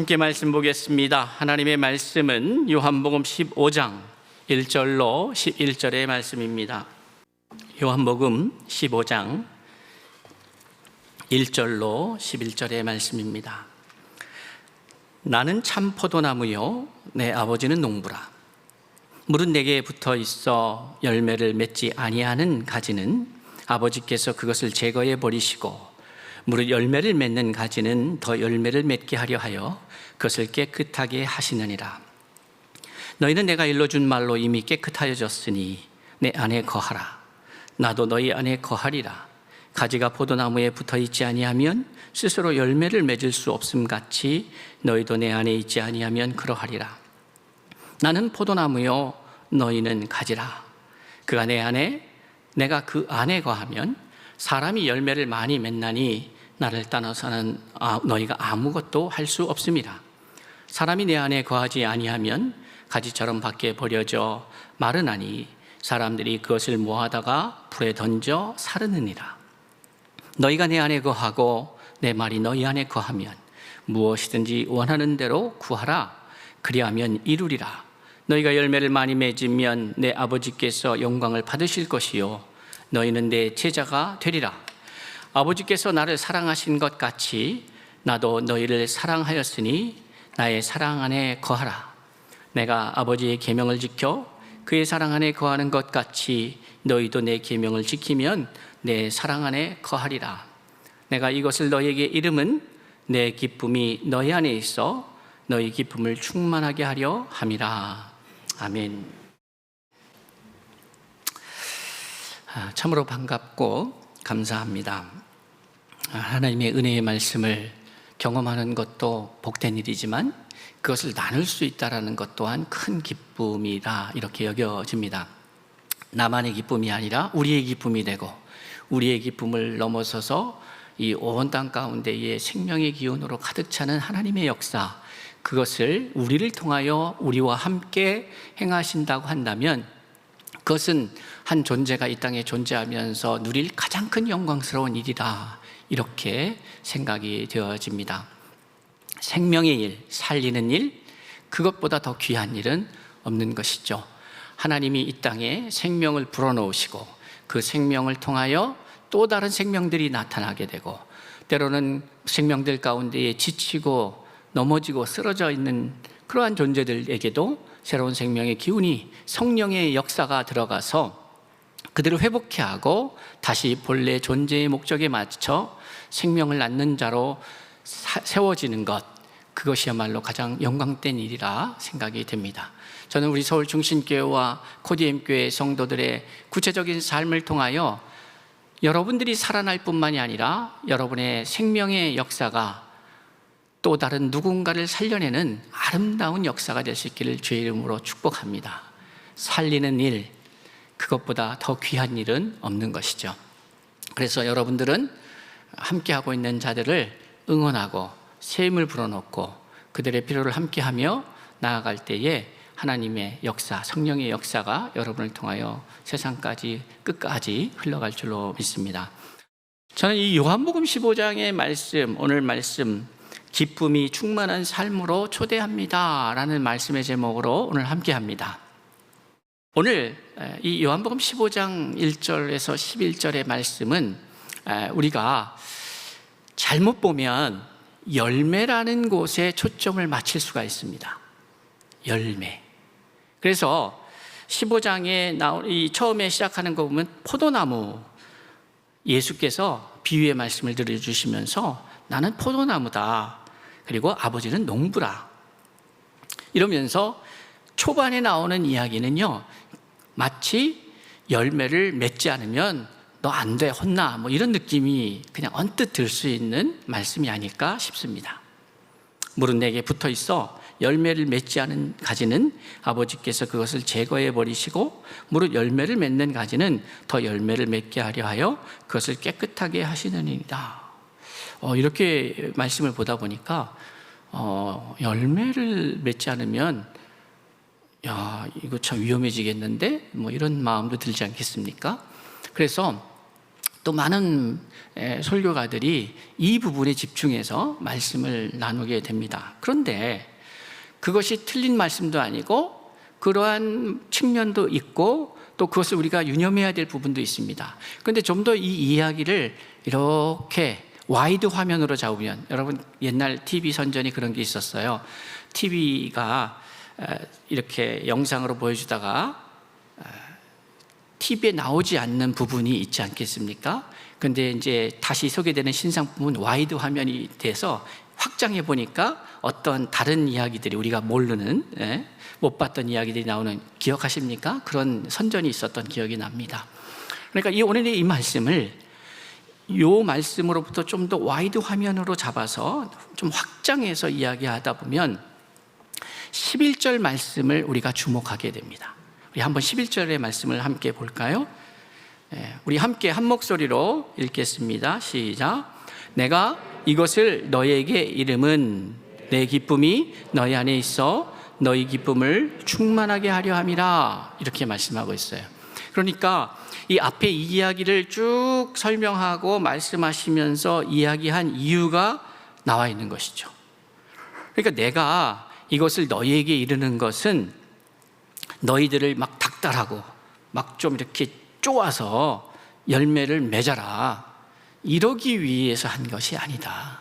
함께 말씀 보겠습니다. 하나님의 말씀은 요한복음 15장 1절로 11절의 말씀입니다. 요한복음 15장 1절로 11절의 말씀입니다. 나는 참 포도나무요 내 아버지는 농부라. 물은 내게 붙어 있어 열매를 맺지 아니하는 가지는 아버지께서 그것을 제거해 버리시고 무릇 열매를 맺는 가지는 더 열매를 맺게 하려 하여 그것을 깨끗하게 하시느니라. 너희는 내가 일러준 말로 이미 깨끗하여졌으니 내 안에 거하라. 나도 너희 안에 거하리라. 가지가 포도나무에 붙어 있지 아니하면 스스로 열매를 맺을 수 없음 같이 너희도 내 안에 있지 아니하면 그러하리라. 나는 포도나무요 너희는 가지라. 그가 내 안에 내가 그 안에 거하면 사람이 열매를 많이 맺나니 나를 떠나서는 너희가 아무것도 할 수 없습니다. 사람이 내 안에 거하지 아니하면 가지처럼 밖에 버려져 마르나니 사람들이 그것을 모아다가 불에 던져 사르느니라. 너희가 내 안에 거하고 내 말이 너희 안에 거하면 무엇이든지 원하는 대로 구하라. 그리하면 이루리라. 너희가 열매를 많이 맺으면 내 아버지께서 영광을 받으실 것이요 너희는 내 제자가 되리라. 아버지께서 나를 사랑하신 것 같이 나도 너희를 사랑하였으니 나의 사랑 안에 거하라. 내가 아버지의 계명을 지켜 그의 사랑 안에 거하는 것 같이 너희도 내 계명을 지키면 내 사랑 안에 거하리라. 내가 이것을 너희에게 이름은 내 기쁨이 너희 안에 있어 너희 기쁨을 충만하게 하려 함이라. 아멘. 참으로 반갑고 감사합니다. 하나님의 은혜의 말씀을 경험하는 것도 복된 일이지만 그것을 나눌 수 있다는 것 또한 큰 기쁨이다 이렇게 여겨집니다. 나만의 기쁨이 아니라 우리의 기쁨이 되고 우리의 기쁨을 넘어서서 이 온 땅 가운데에 생명의 기운으로 가득 차는 하나님의 역사, 그것을 우리를 통하여 우리와 함께 행하신다고 한다면 그것은 한 존재가 이 땅에 존재하면서 누릴 가장 큰 영광스러운 일이다 이렇게 생각이 되어집니다. 생명의 일, 살리는 일, 그것보다 더 귀한 일은 없는 것이죠. 하나님이 이 땅에 생명을 불어넣으시고 그 생명을 통하여 또 다른 생명들이 나타나게 되고 때로는 생명들 가운데에 지치고 넘어지고 쓰러져 있는 그러한 존재들에게도 새로운 생명의 기운이 성령의 역사가 들어가서 그들을 회복케 하고 다시 본래 존재의 목적에 맞춰 생명을 낳는 자로 세워지는 것, 그것이야말로 가장 영광된 일이라 생각이 됩니다. 저는 우리 서울 중심교회와 코디엠교회 성도들의 구체적인 삶을 통하여 여러분들이 살아날 뿐만이 아니라 여러분의 생명의 역사가 또 다른 누군가를 살려내는 아름다운 역사가 될 수 있기를 주의 이름으로 축복합니다. 살리는 일, 그것보다 더 귀한 일은 없는 것이죠. 그래서 여러분들은 함께하고 있는 자들을 응원하고 새 힘을 불어넣고 그들의 필요를 함께하며 나아갈 때에 하나님의 역사, 성령의 역사가 여러분을 통하여 세상까지 끝까지 흘러갈 줄로 믿습니다. 저는 이 요한복음 15장의 말씀, 오늘 말씀 기쁨이 충만한 삶으로 초대합니다 라는 말씀의 제목으로 오늘 함께합니다. 오늘 이 요한복음 15장 1절에서 11절의 말씀은 우리가 잘못 보면 열매라는 곳에 초점을 맞출 수가 있습니다. 열매. 그래서 15장에 이 처음에 시작하는 거 보면 포도나무, 예수께서 비유의 말씀을 들려주시면서 나는 포도나무다. 그리고 아버지는 농부라. 이러면서 초반에 나오는 이야기는요, 마치 열매를 맺지 않으면 너 안 돼, 혼나, 뭐 이런 느낌이 그냥 언뜻 들 수 있는 말씀이 아닐까 싶습니다. 물은 내게 붙어 있어 열매를 맺지 않은 가지는 아버지께서 그것을 제거해 버리시고 무릇 열매를 맺는 가지는 더 열매를 맺게 하려 하여 그것을 깨끗하게 하시느니라. 이렇게 말씀을 보다 보니까 열매를 맺지 않으면 야, 이거 참 위험해지겠는데? 뭐 이런 마음도 들지 않겠습니까? 그래서 또 많은 설교가들이 이 부분에 집중해서 말씀을 나누게 됩니다. 그런데 그것이 틀린 말씀도 아니고 그러한 측면도 있고 또 그것을 우리가 유념해야 될 부분도 있습니다. 그런데 좀 더 이 이야기를 이렇게 와이드 화면으로 잡으면, 여러분 옛날 TV 선전이 그런 게 있었어요. TV가 이렇게 영상으로 보여주다가 TV에 나오지 않는 부분이 있지 않겠습니까? 근데 이제 다시 소개되는 신상품은 와이드 화면이 돼서 확장해 보니까 어떤 다른 이야기들이 우리가 모르는, 못 봤던 이야기들이 나오는, 기억하십니까? 그런 선전이 있었던 기억이 납니다. 그러니까 오늘의 이 말씀을 이 말씀으로부터 좀 더 와이드 화면으로 잡아서 좀 확장해서 이야기하다 보면 11절 말씀을 우리가 주목하게 됩니다. 우리 한번 11절의 말씀을 함께 볼까요? 우리 함께 한 목소리로 읽겠습니다. 시작. 내가 이것을 너희에게 이름은 내 기쁨이 너희 안에 있어 너희 기쁨을 충만하게 하려 함이라, 이렇게 말씀하고 있어요. 그러니까 이 앞에 이 이야기를 쭉 설명하고 말씀하시면서 이야기한 이유가 나와 있는 것이죠. 그러니까 내가 이것을 너희에게 이르는 것은 너희들을 막 닥달하고 막 좀 이렇게 쪼아서 열매를 맺어라, 이러기 위해서 한 것이 아니다.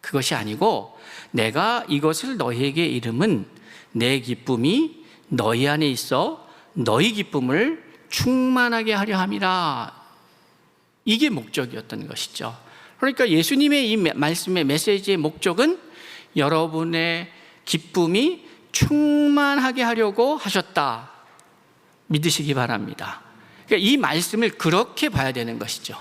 그것이 아니고 내가 이것을 너희에게 이름은 내 기쁨이 너희 안에 있어 너희 기쁨을 충만하게 하려 함이라, 이게 목적이었던 것이죠. 그러니까 예수님의 이 말씀의 메시지의 목적은 여러분의 기쁨이 충만하게 하려고 하셨다, 믿으시기 바랍니다. 그러니까 이 말씀을 그렇게 봐야 되는 것이죠.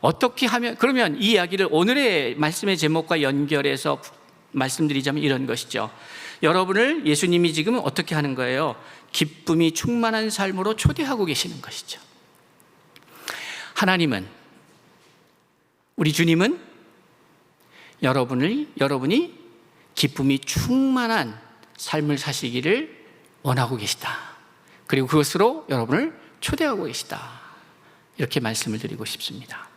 어떻게 하면, 그러면 이 이야기를 오늘의 말씀의 제목과 연결해서 말씀드리자면 이런 것이죠. 여러분을 예수님이 지금 어떻게 하는 거예요? 기쁨이 충만한 삶으로 초대하고 계시는 것이죠. 하나님은, 우리 주님은 여러분이 기쁨이 충만한 삶을 사시기를 원하고 계시다. 그리고 그것으로 여러분을 초대하고 계시다. 이렇게 말씀을 드리고 싶습니다.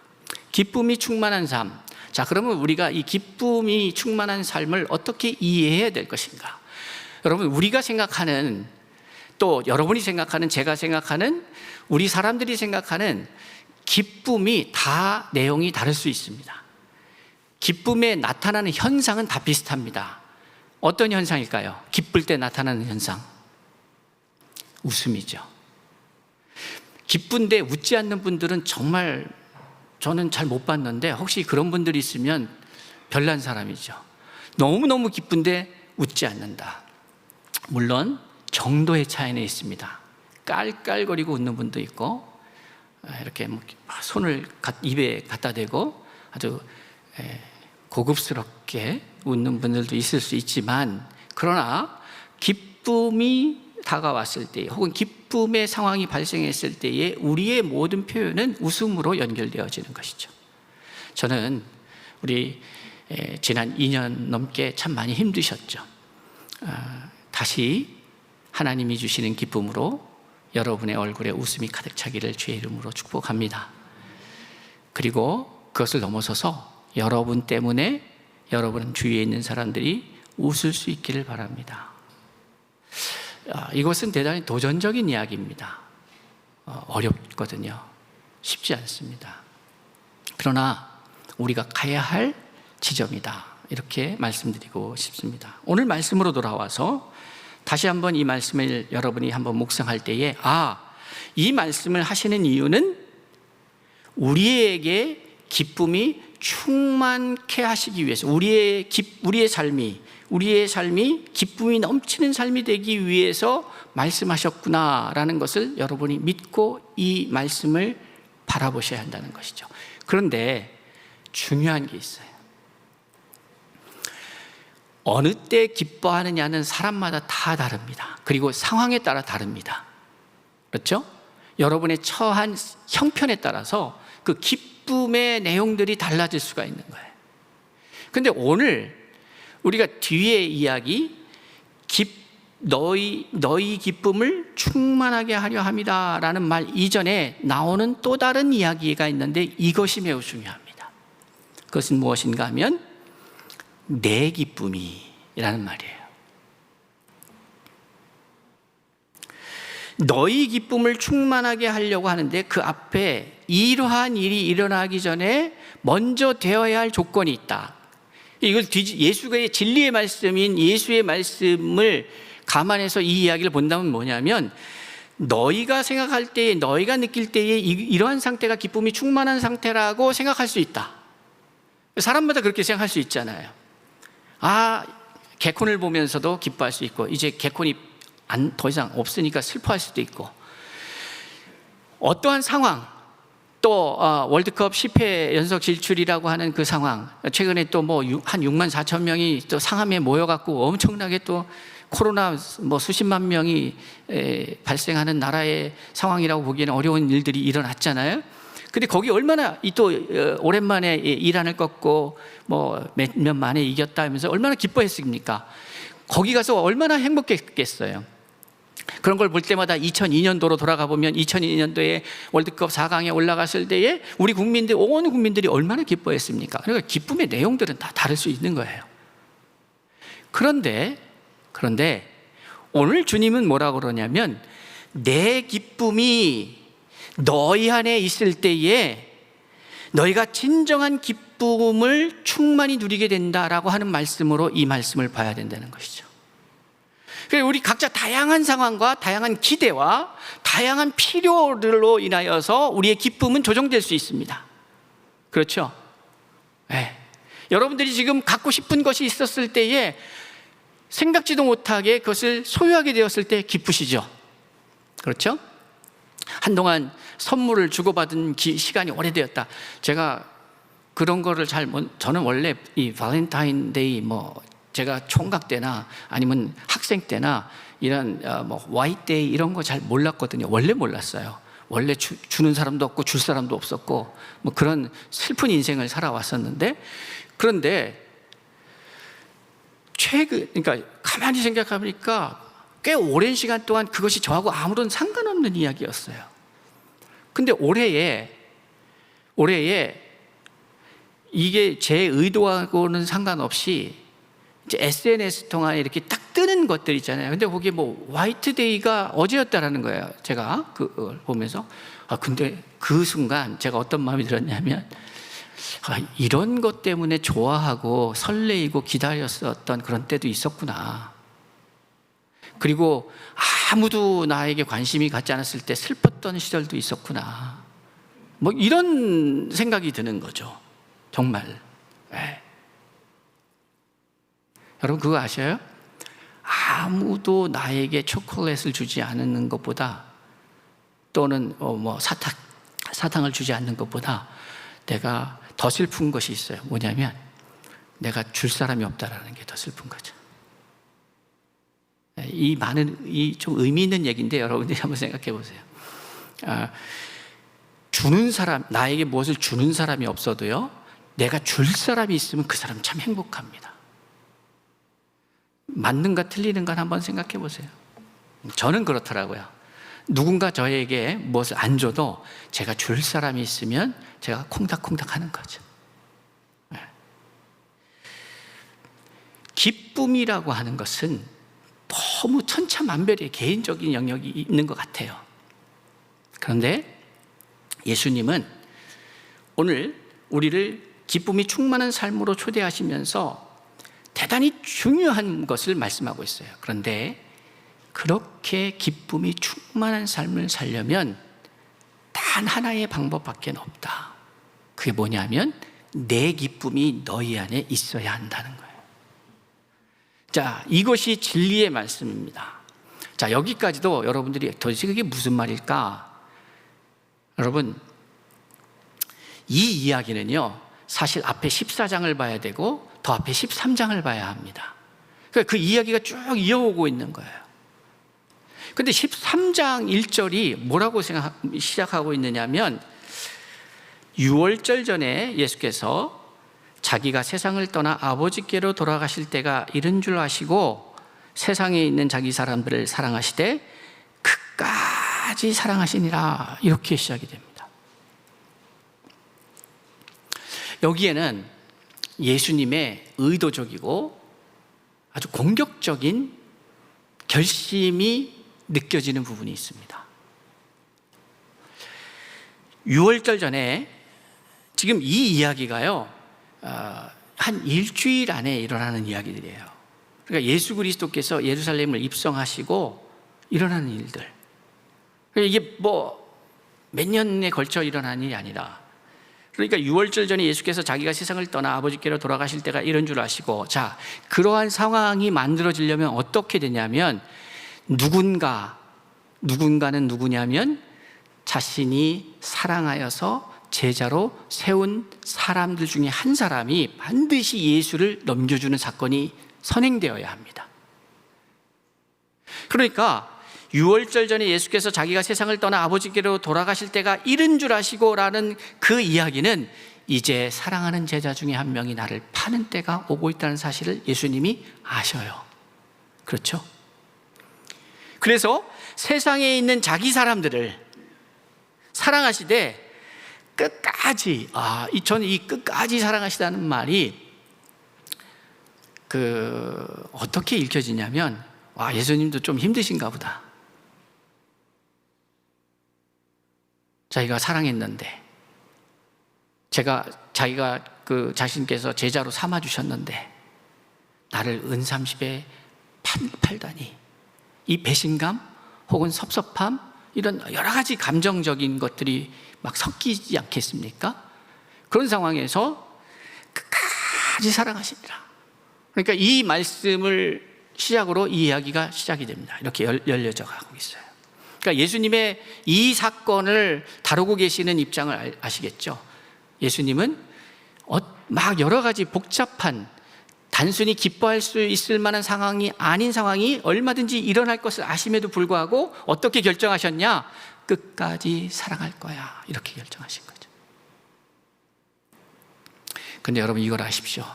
기쁨이 충만한 삶. 자, 그러면 우리가 이 기쁨이 충만한 삶을 어떻게 이해해야 될 것인가? 여러분, 우리가 생각하는, 또 여러분이 생각하는, 제가 생각하는, 우리 사람들이 생각하는 기쁨이 다 내용이 다를 수 있습니다. 기쁨에 나타나는 현상은 다 비슷합니다. 어떤 현상일까요? 기쁠 때 나타나는 현상, 웃음이죠. 기쁜데 웃지 않는 분들은 정말 저는 잘 못 봤는데, 혹시 그런 분들이 있으면 별난 사람이죠. 너무너무 기쁜데 웃지 않는다. 물론 정도의 차이는 있습니다. 깔깔거리고 웃는 분도 있고, 이렇게 손을 입에 갖다 대고 아주 고급스럽게 웃는 분들도 있을 수 있지만, 그러나 기쁨이 다가왔을 때, 혹은 기쁨의 상황이 발생했을 때에 우리의 모든 표현은 웃음으로 연결되어지는 것이죠. 저는 우리 지난 2년 넘게 참 많이 힘드셨죠. 다시 하나님이 주시는 기쁨으로 여러분의 얼굴에 웃음이 가득 차기를 주의 이름으로 축복합니다. 그리고 그것을 넘어서서 여러분 때문에 여러분 주위에 있는 사람들이 웃을 수 있기를 바랍니다. 이것은 대단히 도전적인 이야기입니다. 어렵거든요. 쉽지 않습니다. 그러나 우리가 가야 할 지점이다, 이렇게 말씀드리고 싶습니다. 오늘 말씀으로 돌아와서 다시 한번 이 말씀을 여러분이 한번 묵상할 때에, 이 말씀을 하시는 이유는 우리에게 기쁨이 충만케 하시기 위해서, 우리의 삶이 기쁨이 넘치는 삶이 되기 위해서 말씀하셨구나라는 것을 여러분이 믿고 이 말씀을 바라보셔야 한다는 것이죠. 그런데 중요한 게 있어요. 어느 때 기뻐하느냐는 사람마다 다 다릅니다. 그리고 상황에 따라 다릅니다. 그렇죠? 여러분의 처한 형편에 따라서 그 기쁨의 내용들이 달라질 수가 있는 거예요. 그런데 오늘 우리가 뒤에 이야기, 너희 기쁨을 충만하게 하려 함이다라는 말 이전에 나오는 또 다른 이야기가 있는데 이것이 매우 중요합니다. 그것은 무엇인가 하면 내 기쁨이라는 말이에요. 너희 기쁨을 충만하게 하려고 하는데 그 앞에 이러한 일이 일어나기 전에 먼저 되어야 할 조건이 있다. 이걸 예수의 진리의 말씀인 예수의 말씀을 감안해서 이 이야기를 본다면 뭐냐면, 너희가 생각할 때에, 너희가 느낄 때에 이러한 상태가 기쁨이 충만한 상태라고 생각할 수 있다. 사람마다 그렇게 생각할 수 있잖아요. 개콘을 보면서도 기뻐할 수 있고, 이제 개콘이 더 이상 없으니까 슬퍼할 수도 있고, 어떠한 상황, 또 월드컵 10회 연속 진출이라고 하는 그 상황, 최근에 또 한 6만 4천 명이 또 상암에 모여갖고 엄청나게 또 코로나 수십만 명이 발생하는 나라의 상황이라고 보기에는 어려운 일들이 일어났잖아요. 근데 거기 얼마나 또 오랜만에 이란을 꺾고 몇 년 만에 이겼다 하면서 얼마나 기뻐했습니까? 거기 가서 얼마나 행복했겠어요. 그런 걸 볼 때마다 2002년도로 돌아가 보면 2002년도에 월드컵 4강에 올라갔을 때에 우리 국민들, 온 국민들이 얼마나 기뻐했습니까? 그러니까 기쁨의 내용들은 다 다를 수 있는 거예요. 그런데 오늘 주님은 뭐라고 그러냐면, 내 기쁨이 너희 안에 있을 때에 너희가 진정한 기쁨을 충만히 누리게 된다라고 하는 말씀으로 이 말씀을 봐야 된다는 것이죠. 그래서 우리 각자 다양한 상황과 다양한 기대와 다양한 필요들로 인하여서 우리의 기쁨은 조정될 수 있습니다. 그렇죠? 네. 여러분들이 지금 갖고 싶은 것이 있었을 때에 생각지도 못하게 그것을 소유하게 되었을 때 기쁘시죠? 그렇죠? 한동안 선물을 주고받은 시간이 오래되었다. 제가 그런 거를 저는 원래 이 발렌타인데이 제가 총각 때나 아니면 학생 때나 이런 화이트데이 이런 거 잘 몰랐거든요. 원래 몰랐어요. 원래 주는 사람도 없고 줄 사람도 없었고 그런 슬픈 인생을 살아왔었는데, 그런데 그러니까 가만히 생각해보니까 꽤 오랜 시간 동안 그것이 저하고 아무런 상관없는 이야기였어요. 근데 올해에 이게 제 의도하고는 상관없이 이제 SNS 통해 이렇게 딱 뜨는 것들 있잖아요. 근데 거기에 화이트데이가 어제였다라는 거예요. 제가 그걸 보면서 근데 그 순간 제가 어떤 마음이 들었냐면, 이런 것 때문에 좋아하고 설레이고 기다렸었던 그런 때도 있었구나. 그리고 아무도 나에게 관심이 갖지 않았을 때 슬펐던 시절도 있었구나. 이런 생각이 드는 거죠. 정말. 네. 여러분 그거 아셔요? 아무도 나에게 초콜릿을 주지 않는 것보다, 또는 사탕을 주지 않는 것보다 내가 더 슬픈 것이 있어요. 뭐냐면 내가 줄 사람이 없다라는 게 더 슬픈 거죠. 이 좀 의미 있는 얘기인데 여러분들이 한번 생각해 보세요. 주는 사람, 나에게 무엇을 주는 사람이 없어도요, 내가 줄 사람이 있으면 그 사람 참 행복합니다. 맞는가 틀리는가 한번 생각해 보세요. 저는 그렇더라고요. 누군가 저에게 무엇을 안 줘도 제가 줄 사람이 있으면 제가 콩닥콩닥 하는 거죠. 기쁨이라고 하는 것은 너무 천차만별의 개인적인 영역이 있는 것 같아요. 그런데 예수님은 오늘 우리를 기쁨이 충만한 삶으로 초대하시면서 대단히 중요한 것을 말씀하고 있어요. 그런데 그렇게 기쁨이 충만한 삶을 살려면 단 하나의 방법밖에 없다. 그게 뭐냐면 내 기쁨이 너희 안에 있어야 한다는 거예요. 자, 이것이 진리의 말씀입니다. 자, 여기까지도 여러분들이 도대체 그게 무슨 말일까? 여러분, 이 이야기는요, 사실 앞에 14장을 봐야 되고 더 앞에 13장을 봐야 합니다. 그러니까 그 이야기가 쭉 이어오고 있는 거예요. 근데 13장 1절이 뭐라고 시작하고 있느냐면, 유월절 전에 예수께서 자기가 세상을 떠나 아버지께로 돌아가실 때가 이른 줄 아시고 세상에 있는 자기 사람들을 사랑하시되 끝까지 사랑하시니라. 이렇게 시작이 됩니다. 여기에는 예수님의 의도적이고 아주 공격적인 결심이 느껴지는 부분이 있습니다. 6월절 전에 지금 이 이야기가요, 한 일주일 안에 일어나는 이야기들이에요. 그러니까 예수 그리스도께서 예루살렘을 입성하시고 일어나는 일들. 이게 뭐 몇 년에 걸쳐 일어난 일이 아니라, 그러니까 6월절 전에 예수께서 자기가 세상을 떠나 아버지께로 돌아가실 때가 이런 줄 아시고, 자, 그러한 상황이 만들어지려면 어떻게 되냐면, 누군가는 누구냐면 자신이 사랑하여서 제자로 세운 사람들 중에 한 사람이 반드시 예수를 넘겨주는 사건이 선행되어야 합니다. 그러니까 6월절 전에 예수께서 자기가 세상을 떠나 아버지께로 돌아가실 때가 이른 줄 아시고 라는 그 이야기는 이제 사랑하는 제자 중에 한 명이 나를 파는 때가 오고 있다는 사실을 예수님이 아셔요. 그렇죠? 그래서 세상에 있는 자기 사람들을 사랑하시되 끝까지, 저는 이 끝까지 사랑하시다는 말이 어떻게 읽혀지냐면, 예수님도 좀 힘드신가 보다. 자기가 사랑했는데, 자기가 자신께서 제자로 삼아주셨는데, 나를 은삼십에 팔다니. 이 배신감 혹은 섭섭함, 이런 여러 가지 감정적인 것들이 막 섞이지 않겠습니까? 그런 상황에서 끝까지 사랑하시니라. 그러니까 이 말씀을 시작으로 이 이야기가 시작이 됩니다. 이렇게 열려져 가고 있어요. 그러니까 예수님의 이 사건을 다루고 계시는 입장을 아시겠죠? 예수님은 막 여러 가지 복잡한, 단순히 기뻐할 수 있을 만한 상황이 아닌 상황이 얼마든지 일어날 것을 아심에도 불구하고 어떻게 결정하셨냐? 끝까지 사랑할 거야. 이렇게 결정하신 거죠. 근데 여러분, 이걸 아십시오.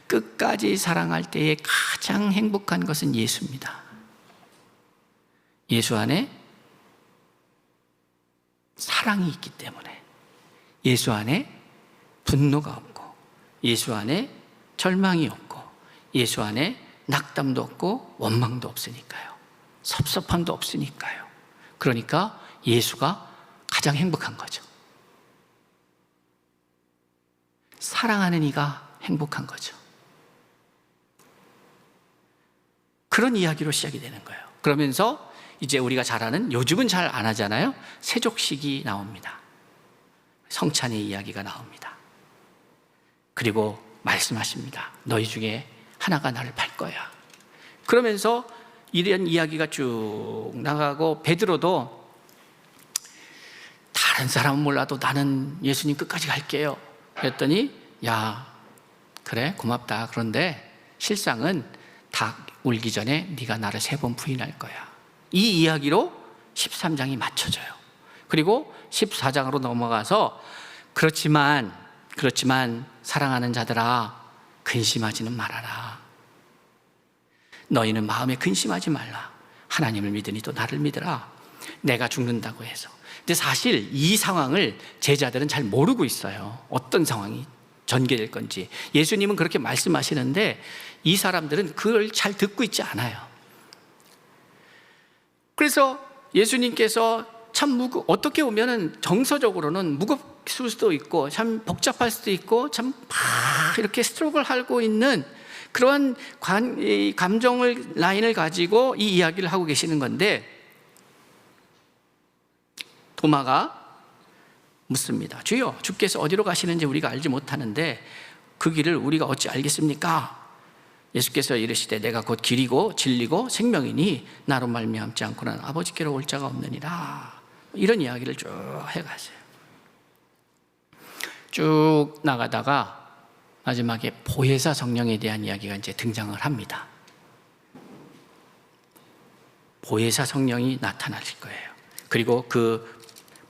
끝까지 사랑할 때에 가장 행복한 것은 예수입니다. 예수 안에 사랑이 있기 때문에, 예수 안에 분노가 없고, 예수 안에 절망이 없고, 예수 안에 낙담도 없고 원망도 없으니까요. 섭섭함도 없으니까요. 그러니까 예수가 가장 행복한 거죠. 사랑하는 이가 행복한 거죠. 그런 이야기로 시작이 되는 거예요. 그러면서 이제 우리가 잘 아는, 요즘은 잘 안 하잖아요, 세족식이 나옵니다. 성찬의 이야기가 나옵니다. 그리고 말씀하십니다. 너희 중에 하나가 나를 팔 거야. 그러면서 이런 이야기가 쭉 나가고, 베드로도 다른 사람은 몰라도 나는 예수님 끝까지 갈게요. 그랬더니, 야, 그래 고맙다. 그런데 실상은 닭 울기 전에 네가 나를 3번 부인할 거야. 이 이야기로 13장이 맞춰져요. 그리고 14장으로 넘어가서 그렇지만 사랑하는 자들아, 근심하지는 말아라. 너희는 마음에 근심하지 말라. 하나님을 믿으니 또 나를 믿으라. 내가 죽는다고 해서. 근데 사실 이 상황을 제자들은 잘 모르고 있어요. 어떤 상황이 전개될 건지. 예수님은 그렇게 말씀하시는데 이 사람들은 그걸 잘 듣고 있지 않아요. 그래서 예수님께서 참 어떻게 보면은 정서적으로는 무겁을 수도 있고 참 복잡할 수도 있고 참 막 이렇게 스트로크를 하고 있는 그러한 감정을 라인을 가지고 이 이야기를 하고 계시는 건데, 도마가 묻습니다. 주여, 주께서 어디로 가시는지 우리가 알지 못하는데 그 길을 우리가 어찌 알겠습니까? 예수께서 이르시되 내가 곧 길이고 진리고 생명이니 나로 말미암지 않고는 아버지께로 올 자가 없느니라. 이런 이야기를 쭉 해가세요. 쭉 나가다가 마지막에 보혜사 성령에 대한 이야기가 이제 등장을 합니다. 보혜사 성령이 나타나실 거예요. 그리고 그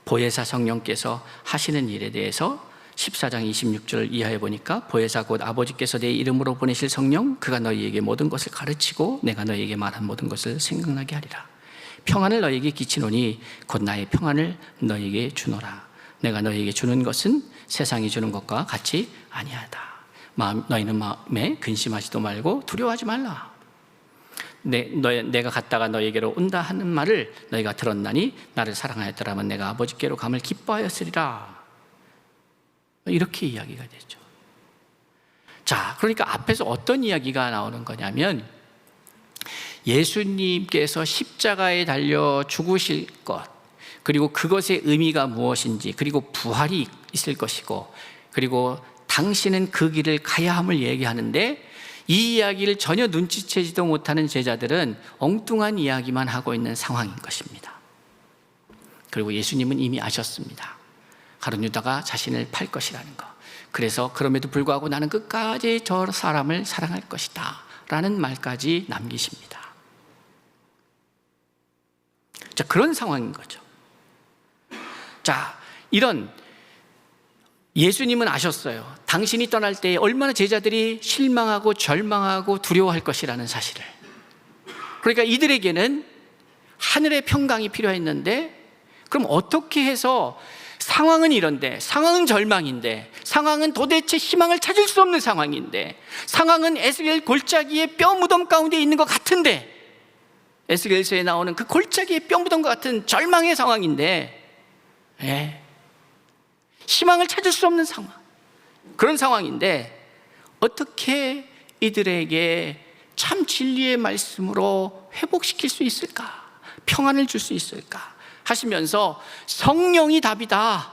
보혜사 성령께서 하시는 일에 대해서 14장 26절 이하에 보니까 보혜사 곧 아버지께서 내 이름으로 보내실 성령 그가 너희에게 모든 것을 가르치고 내가 너희에게 말한 모든 것을 생각나게 하리라. 평안을 너희에게 끼치노니 곧 나의 평안을 너희에게 주노라. 내가 너희에게 주는 것은 세상이 주는 것과 같이 아니하다. 너희는 마음에 근심하지도 말고 두려워하지 말라. 내가 갔다가 너희에게로 온다 하는 말을 너희가 들었나니 나를 사랑하였더라면 내가 아버지께로 감을 기뻐하였으리라. 이렇게 이야기가 되죠. 자, 그러니까 앞에서 어떤 이야기가 나오는 거냐면 예수님께서 십자가에 달려 죽으실 것, 그리고 그것의 의미가 무엇인지, 그리고 부활이 있을 것이고, 그리고 당신은 그 길을 가야 함을 얘기하는데 이 이야기를 전혀 눈치채지도 못하는 제자들은 엉뚱한 이야기만 하고 있는 상황인 것입니다. 그리고 예수님은 이미 아셨습니다. 가룟 유다가 자신을 팔 것이라는 거. 그래서 그럼에도 불구하고 나는 끝까지 저 사람을 사랑할 것이다 라는 말까지 남기십니다. 자, 그런 상황인 거죠. 자, 이런 예수님은 아셨어요. 당신이 떠날 때 얼마나 제자들이 실망하고 절망하고 두려워할 것이라는 사실을. 그러니까 이들에게는 하늘의 평강이 필요했는데, 그럼 어떻게 해서 상황은 이런데, 상황은 절망인데, 상황은 도대체 희망을 찾을 수 없는 상황인데, 상황은 에스겔 골짜기의 뼈 무덤 가운데 있는 것 같은데, 에스겔서에 나오는 그 골짜기의 뼈 무덤과 같은 절망의 상황인데, 희망을 찾을 수 없는 상황, 그런 상황인데 어떻게 이들에게 참 진리의 말씀으로 회복시킬 수 있을까? 평안을 줄 수 있을까? 하시면서 성령이 답이다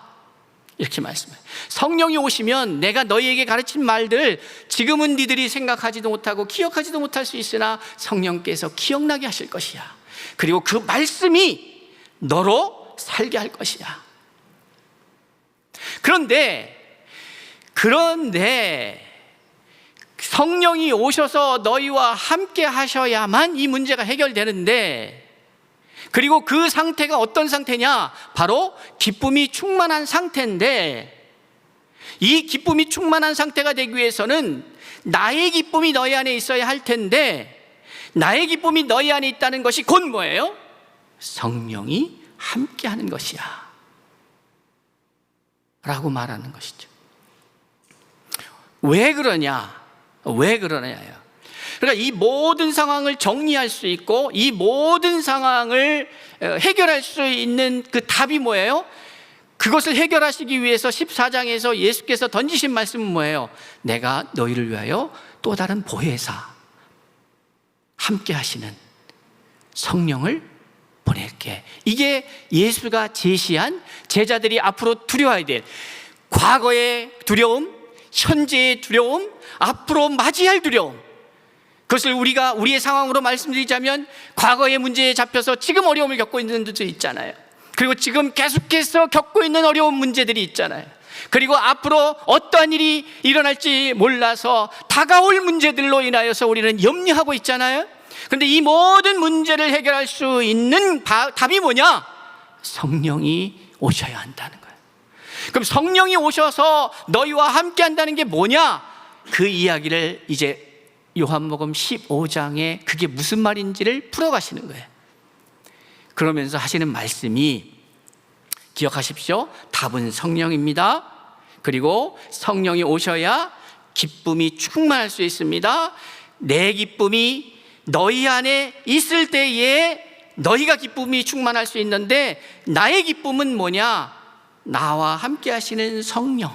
이렇게 말씀해요. 성령이 오시면 내가 너희에게 가르친 말들 지금은 니들이 생각하지도 못하고 기억하지도 못할 수 있으나 성령께서 기억나게 하실 것이야. 그리고 그 말씀이 너로 살게 할 것이야. 그런데 성령이 오셔서 너희와 함께 하셔야만 이 문제가 해결되는데, 그리고 그 상태가 어떤 상태냐? 바로 기쁨이 충만한 상태인데, 이 기쁨이 충만한 상태가 되기 위해서는 나의 기쁨이 너희 안에 있어야 할 텐데, 나의 기쁨이 너희 안에 있다는 것이 곧 뭐예요? 성령이 함께 하는 것이야 라고 말하는 것이죠. 왜 그러냐요? 그러니까 이 모든 상황을 정리할 수 있고 이 모든 상황을 해결할 수 있는 그 답이 뭐예요? 그것을 해결하시기 위해서 14장에서 예수께서 던지신 말씀은 뭐예요? 내가 너희를 위하여 또 다른 보혜사, 함께 하시는 성령을 보낼게. 이게 예수가 제시한 제자들이 앞으로 두려워야 될 과거의 두려움, 현재의 두려움, 앞으로 맞이할 두려움. 그것을 우리가 우리의 상황으로 말씀드리자면 과거의 문제에 잡혀서 지금 어려움을 겪고 있는 분들도 있잖아요. 그리고 지금 계속해서 겪고 있는 어려운 문제들이 있잖아요. 그리고 앞으로 어떠한 일이 일어날지 몰라서 다가올 문제들로 인하여서 우리는 염려하고 있잖아요. 그런데 이 모든 문제를 해결할 수 있는 답이 뭐냐? 성령이 오셔야 한다는 거예요. 그럼 성령이 오셔서 너희와 함께 한다는 게 뭐냐? 그 이야기를 이제 요한복음 15장에 그게 무슨 말인지를 풀어가시는 거예요. 그러면서 하시는 말씀이, 기억하십시오. 답은 성령입니다. 그리고 성령이 오셔야 기쁨이 충만할 수 있습니다. 내 기쁨이 너희 안에 있을 때에 너희가 기쁨이 충만할 수 있는데, 나의 기쁨은 뭐냐? 나와 함께 하시는 성령,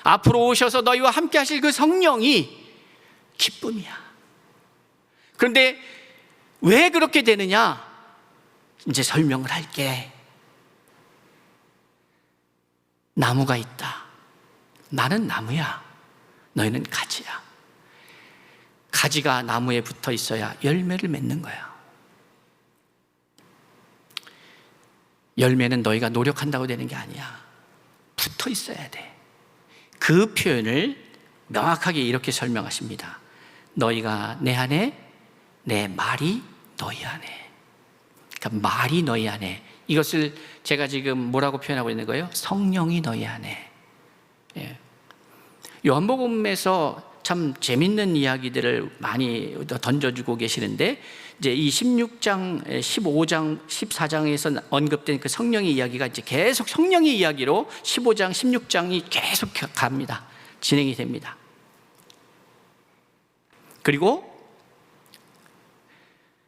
앞으로 오셔서 너희와 함께 하실 그 성령이 기쁨이야. 그런데 왜 그렇게 되느냐? 이제 설명을 할게. 나무가 있다. 나는 나무야. 너희는 가지야. 가지가 나무에 붙어 있어야 열매를 맺는 거야. 열매는 너희가 노력한다고 되는 게 아니야. 붙어 있어야 돼. 그 표현을 명확하게 이렇게 설명하십니다. 너희가 내 안에, 내 말이 너희 안에. 그러니까 말이 너희 안에. 이것을 제가 지금 뭐라고 표현하고 있는 거예요? 성령이 너희 안에. 요한복음에서 참 재밌는 이야기들을 많이 던져주고 계시는데, 이제 이 16장, 15장, 14장에서 언급된 그 성령의 이야기가 이제 계속 성령의 이야기로 15장, 16장이 계속 갑니다. 진행이 됩니다. 그리고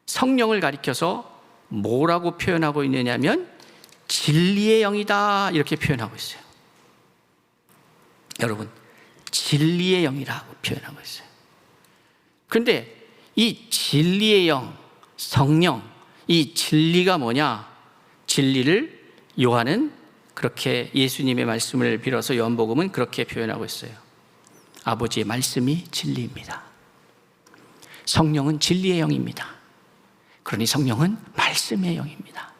성령을 가리켜서 뭐라고 표현하고 있느냐면 진리의 영이다, 이렇게 표현하고 있어요. 여러분, 진리의 영이라고 표현하고 있어요. 그런데 이 진리의 영, 성령, 이 진리가 뭐냐? 진리를 요한은 그렇게, 예수님의 말씀을 빌어서 요한복음은 그렇게 표현하고 있어요. 아버지의 말씀이 진리입니다. 성령은 진리의 영입니다. 그러니 성령은 말씀의 영입니다.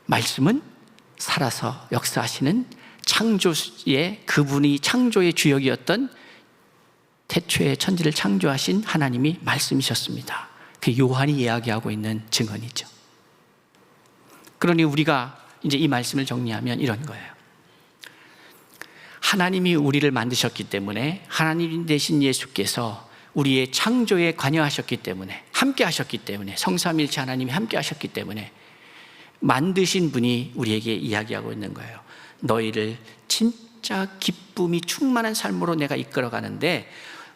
말씀은 살아서 역사하시는 창조의, 그분이 창조의 주역이었던 태초에 천지를 창조하신 하나님이 말씀이셨습니다. 그 요한이 이야기하고 있는 증언이죠. 그러니 우리가 이제 이 말씀을 정리하면 이런 거예요. 하나님이 우리를 만드셨기 때문에, 하나님 되신 예수께서 우리의 창조에 관여하셨기 때문에, 함께 하셨기 때문에, 성삼일체 하나님이 함께 하셨기 때문에 만드신 분이 우리에게 이야기하고 있는 거예요. 너희를 진짜 기쁨이 충만한 삶으로 내가 이끌어가는데,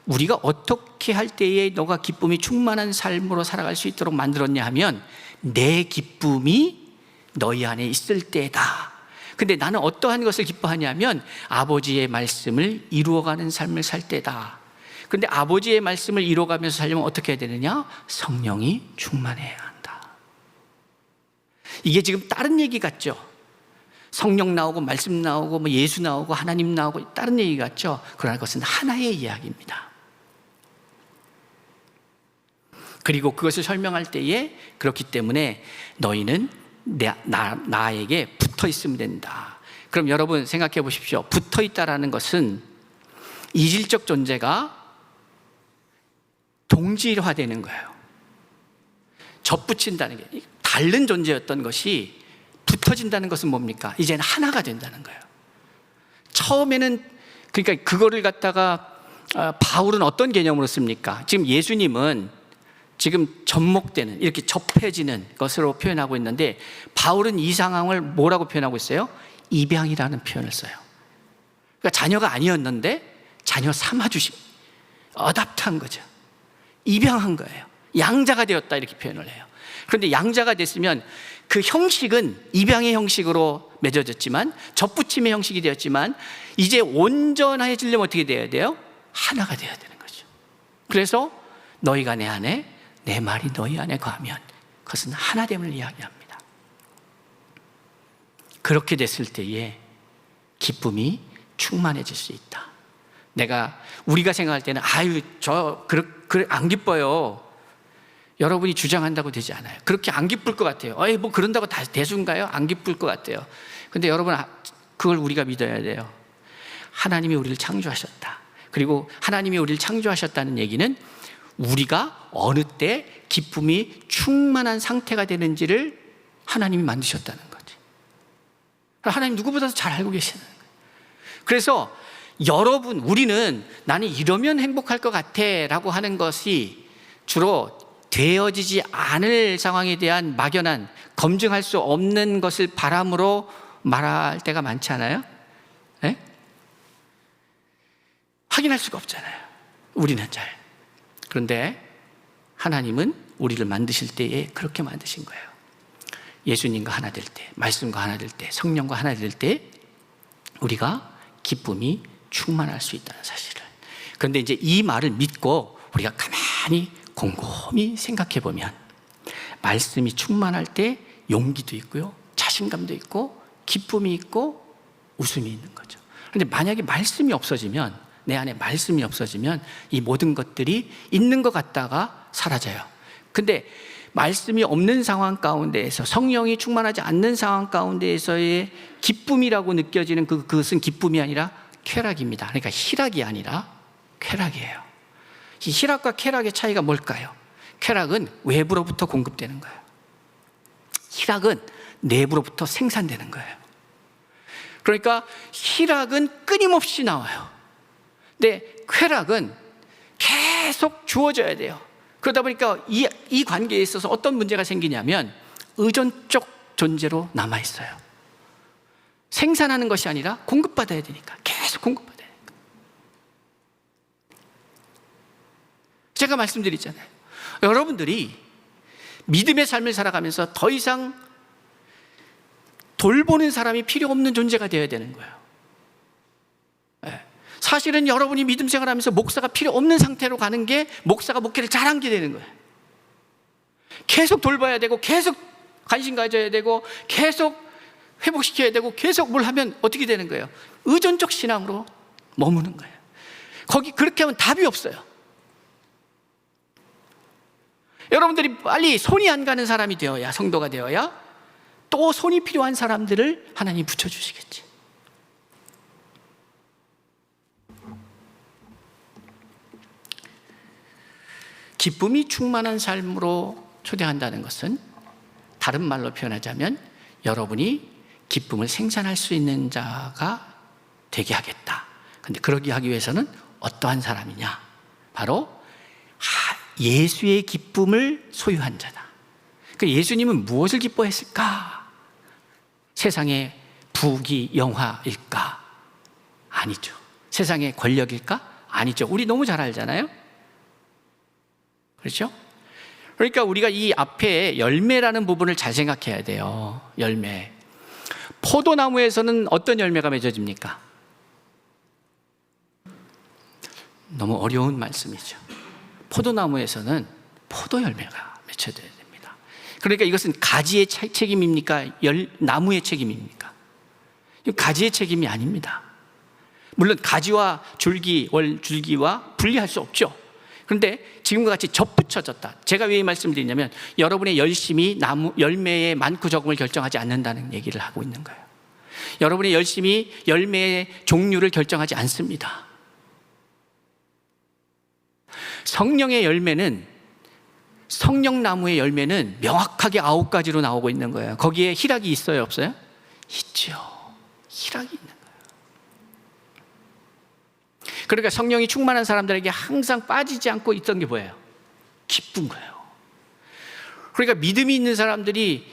우리가 어떻게 할 때에 너가 기쁨이 충만한 삶으로 살아갈 수 있도록 만들었냐 하면, 내 기쁨이 너희 안에 있을 때다. 근데 나는 어떠한 것을 기뻐하냐면 아버지의 말씀을 이루어가는 삶을 살 때다. 그런데 아버지의 말씀을 이루어가면서 살려면 어떻게 해야 되느냐? 성령이 충만해야 한다. 이게 지금 다른 얘기 같죠? 성령 나오고 말씀 나오고 뭐 예수 나오고 하나님 나오고 다른 얘기 같죠? 그러나 그것은 하나의 이야기입니다. 그리고 그것을 설명할 때에, 그렇기 때문에 너희는 나에게 붙어 있으면 된다. 그럼 여러분 생각해 보십시오. 붙어 있다라는 것은 이질적 존재가 동질화되는 거예요. 접붙인다는 게, 다른 존재였던 것이 붙어진다는 것은 뭡니까? 이제는 하나가 된다는 거예요. 처음에는, 그러니까 그거를 갖다가 바울은 어떤 개념으로 씁니까? 지금 예수님은 지금 접목되는, 이렇게 접해지는 것으로 표현하고 있는데, 바울은 이 상황을 뭐라고 표현하고 있어요? 입양이라는 표현을 써요. 그러니까 자녀가 아니었는데 자녀 삼아주신, 어답트한 거죠. 입양한 거예요. 양자가 되었다, 이렇게 표현을 해요. 그런데 양자가 됐으면 그 형식은 입양의 형식으로 맺어졌지만, 접붙임의 형식이 되었지만, 이제 온전해지려면 어떻게 돼야 돼요? 하나가 되어야 되는 거죠. 그래서 너희가 내 안에, 내 말이 너희 안에 거하면, 그것은 하나됨을 이야기합니다. 그렇게 됐을 때에 기쁨이 충만해질 수 있다. 우리가 생각할 때는 안 기뻐요. 여러분이 주장한다고 되지 않아요. 그렇게 안 기쁠 것 같아요. 뭐 그런다고 다 대수인가요? 안 기쁠 것 같아요. 근데 여러분, 그걸 우리가 믿어야 돼요. 하나님이 우리를 창조하셨다. 그리고 하나님이 우리를 창조하셨다는 얘기는 우리가 어느 때 기쁨이 충만한 상태가 되는지를 하나님이 만드셨다는 거지. 하나님 누구보다도 잘 알고 계시는 거예요. 그래서 여러분, 우리는 나는 이러면 행복할 것 같아 라고 하는 것이 주로 되어지지 않을 상황에 대한 막연한, 검증할 수 없는 것을 바람으로 말할 때가 많지 않아요? 네? 확인할 수가 없잖아요. 우리는 잘. 그런데 하나님은 우리를 만드실 때에 그렇게 만드신 거예요. 예수님과 하나 될 때, 말씀과 하나 될 때, 성령과 하나 될 때 우리가 기쁨이 충만할 수 있다는 사실을. 그런데 이제 이 말을 믿고 우리가 가만히 곰곰이 생각해 보면, 말씀이 충만할 때 용기도 있고요, 자신감도 있고, 기쁨이 있고, 웃음이 있는 거죠. 그런데 만약에 말씀이 없어지면, 내 안에 말씀이 없어지면 이 모든 것들이 있는 것 같다가 사라져요. 근데 말씀이 없는 상황 가운데에서, 성령이 충만하지 않는 상황 가운데에서의 기쁨이라고 느껴지는 그것은 기쁨이 아니라 쾌락입니다. 그러니까 희락이 아니라 쾌락이에요. 이 희락과 쾌락의 차이가 뭘까요? 쾌락은 외부로부터 공급되는 거예요. 희락은 내부로부터 생산되는 거예요. 그러니까 희락은 끊임없이 나와요. 근데 쾌락은 계속 주어져야 돼요. 그러다 보니까 이 관계에 있어서 어떤 문제가 생기냐면 의존적 존재로 남아있어요. 생산하는 것이 아니라 공급받아야 되니까, 계속 공급받아야 되니까. 제가 말씀드리잖아요. 여러분들이 믿음의 삶을 살아가면서 더 이상 돌보는 사람이 필요 없는 존재가 되어야 되는 거예요. 사실은 여러분이 믿음 생활하면서 목사가 필요 없는 상태로 가는 게 목사가 목회를 잘한 게 되는 거예요. 계속 돌봐야 되고, 계속 관심 가져야 되고, 계속 회복시켜야 되고, 계속 뭘 하면 어떻게 되는 거예요? 의존적 신앙으로 머무는 거예요. 그렇게 하면 답이 없어요. 여러분들이 빨리 손이 안 가는 사람이 되어야, 성도가 되어야 또 손이 필요한 사람들을 하나님이 붙여주시겠지. 기쁨이 충만한 삶으로 초대한다는 것은 다른 말로 표현하자면 여러분이 기쁨을 생산할 수 있는 자가 되게 하겠다. 그런데 그러기 하기 위해서는 어떠한 사람이냐? 바로 예수의 기쁨을 소유한 자다. 예수님은 무엇을 기뻐했을까? 세상의 부귀 영화일까? 아니죠. 세상의 권력일까? 아니죠. 우리 너무 잘 알잖아요. 그렇죠? 그러니까 우리가 이 앞에 열매라는 부분을 잘 생각해야 돼요. 열매. 포도나무에서는 어떤 열매가 맺어집니까? 너무 어려운 말씀이죠. 포도나무에서는 포도 열매가 맺혀져야 됩니다. 그러니까 이것은 가지의 책임입니까? 나무의 책임입니까? 가지의 책임이 아닙니다. 물론 가지와 줄기와 분리할 수 없죠. 그런데 지금과 같이 접붙여졌다. 제가 왜 이 말씀을 드리냐면 여러분의 열심이 열매의 많고 적음을 결정하지 않는다는 얘기를 하고 있는 거예요. 여러분의 열심이 열매의 종류를 결정하지 않습니다. 성령의 열매는, 성령나무의 열매는 명확하게 9가지로 나오고 있는 거예요. 거기에 희락이 있어요, 없어요? 있죠. 희락이 있는 거예요. 그러니까 성령이 충만한 사람들에게 항상 빠지지 않고 있던 게 뭐예요? 기쁜 거예요. 그러니까 믿음이 있는 사람들이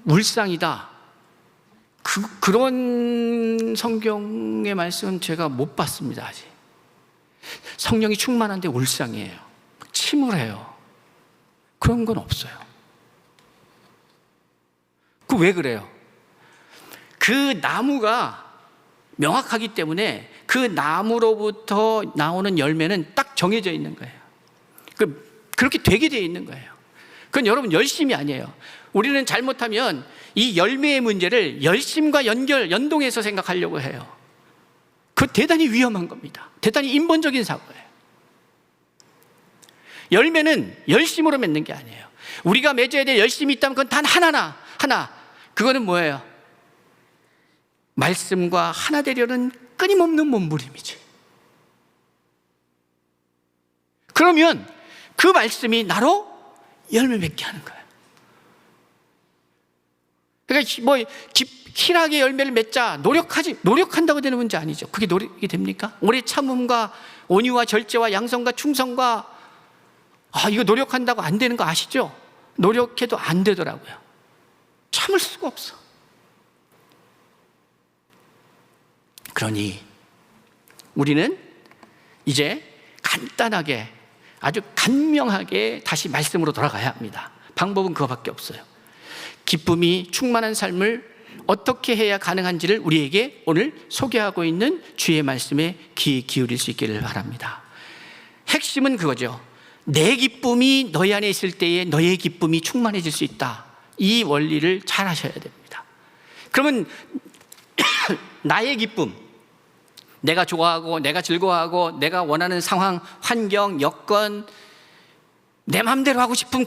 울상이다. 그런 성경의 말씀은 제가 못 봤습니다, 아직. 성령이 충만한데 울상이에요. 침울해요. 그런 건 없어요. 왜 그래요? 그 나무가 명확하기 때문에 그 나무로부터 나오는 열매는 딱 정해져 있는 거예요. 그렇게 되게 되어 있는 거예요. 그건 여러분 열심이 아니에요. 우리는 잘못하면 이 열매의 문제를 열심과 연동해서 생각하려고 해요. 그거 대단히 위험한 겁니다. 대단히 인본적인 사고예요. 열매는 열심으로 맺는 게 아니에요. 우리가 맺어야 될 열심이 있다면 그건 단 하나. 그거는 뭐예요? 말씀과 하나 되려는 끊임없는 몸부림이지. 그러면 그 말씀이 나로 열매 맺게 하는 거예요. 그러니까 희락의 열매를 맺자 노력한다고 되는 문제 아니죠. 그게 노력이 됩니까? 오래 참음과 온유와 절제와 양성과 충성과 이거 노력한다고 안 되는 거 아시죠? 노력해도 안 되더라고요. 참을 수가 없어. 그러니 우리는 이제 간단하게, 아주 간명하게 다시 말씀으로 돌아가야 합니다. 방법은 그거밖에 없어요. 기쁨이 충만한 삶을 어떻게 해야 가능한지를 우리에게 오늘 소개하고 있는 주의 말씀에 귀 기울일 수 있기를 바랍니다. 핵심은 그거죠. 내 기쁨이 너희 안에 있을 때에 너의 기쁨이 충만해질 수 있다. 이 원리를 잘 하셔야 됩니다. 그러면 나의 기쁨, 내가 좋아하고 내가 즐거워하고 내가 원하는 상황, 환경, 여건, 내 마음대로 하고 싶은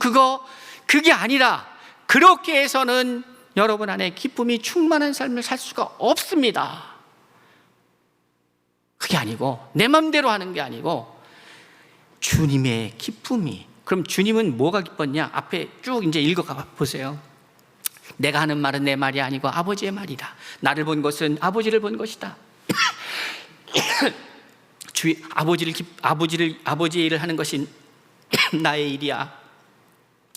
그게 아니라, 그렇게 해서는 여러분 안에 기쁨이 충만한 삶을 살 수가 없습니다. 그게 아니고, 내 마음대로 하는 게 아니고 주님의 기쁨이. 그럼 주님은 뭐가 기뻤냐? 앞에 쭉 이제 읽어가 보세요. 내가 하는 말은 내 말이 아니고 아버지의 말이다. 나를 본 것은 아버지를 본 것이다. 아버지의 일을 하는 것이 나의 일이야.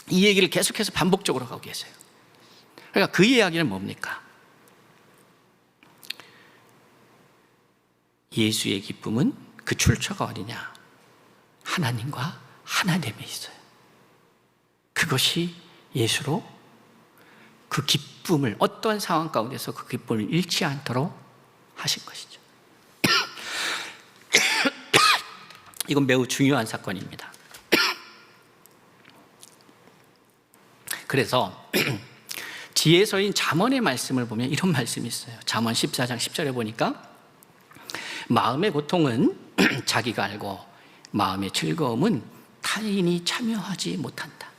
이 얘기를 계속해서 반복적으로 하고 계세요. 그러니까 그 이야기는 뭡니까? 예수의 기쁨은 그 출처가 어디냐? 하나님과 하나됨에 있어요. 그것이 예수로 그 기쁨을, 어떠한 상황 가운데서 그 기쁨을 잃지 않도록 하신 것이죠. 이건 매우 중요한 사건입니다. 그래서 지혜서인 잠언의 말씀을 보면 이런 말씀이 있어요. 잠언 14장 10절에 보니까 마음의 고통은 자기가 알고 마음의 즐거움은 타인이 참여하지 못한다.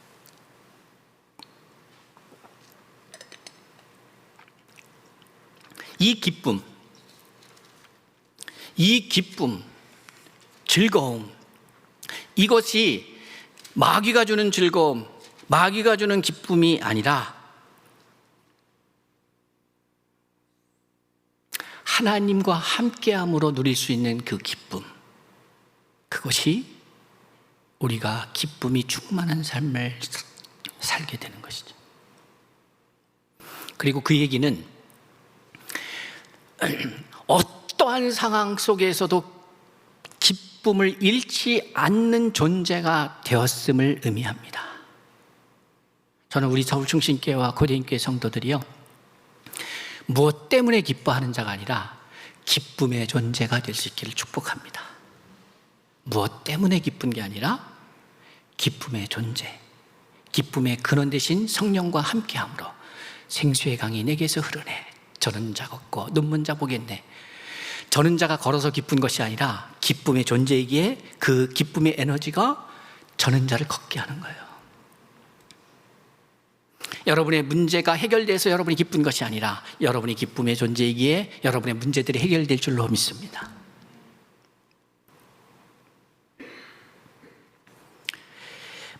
이 기쁨, 즐거움, 이것이 마귀가 주는 즐거움, 마귀가 주는 기쁨이 아니라 하나님과 함께함으로 누릴 수 있는 그 기쁨, 그것이 우리가 기쁨이 충만한 삶을 살게 되는 것이죠. 그리고 그 얘기는 어떠한 상황 속에서도 기쁨을 잃지 않는 존재가 되었음을 의미합니다. 저는 우리 서울충신교회와 고대인교회 성도들이요, 무엇 때문에 기뻐하는 자가 아니라 기쁨의 존재가 될 수 있기를 축복합니다. 무엇 때문에 기쁜 게 아니라 기쁨의 존재, 기쁨의 근원 되신 성령과 함께함으로 생수의 강이 내게서 흐르네. 저는 자 걷고 눈먼 자 보겠네. 저는 자가 걸어서 기쁜 것이 아니라 기쁨의 존재이기에 그 기쁨의 에너지가 저는 자를 걷게 하는 거예요. 여러분의 문제가 해결돼서 여러분이 기쁜 것이 아니라 여러분이 기쁨의 존재이기에 여러분의 문제들이 해결될 줄로 믿습니다.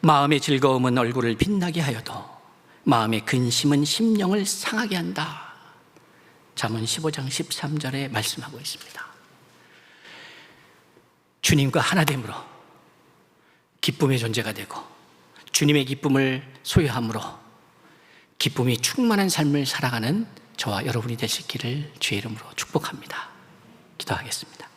마음의 즐거움은 얼굴을 빛나게 하여도 마음의 근심은 심령을 상하게 한다. 잠언 15장 13절에 말씀하고 있습니다. 주님과 하나됨으로 기쁨의 존재가 되고 주님의 기쁨을 소유함으로 기쁨이 충만한 삶을 살아가는 저와 여러분이 되시기를 주의 이름으로 축복합니다. 기도하겠습니다.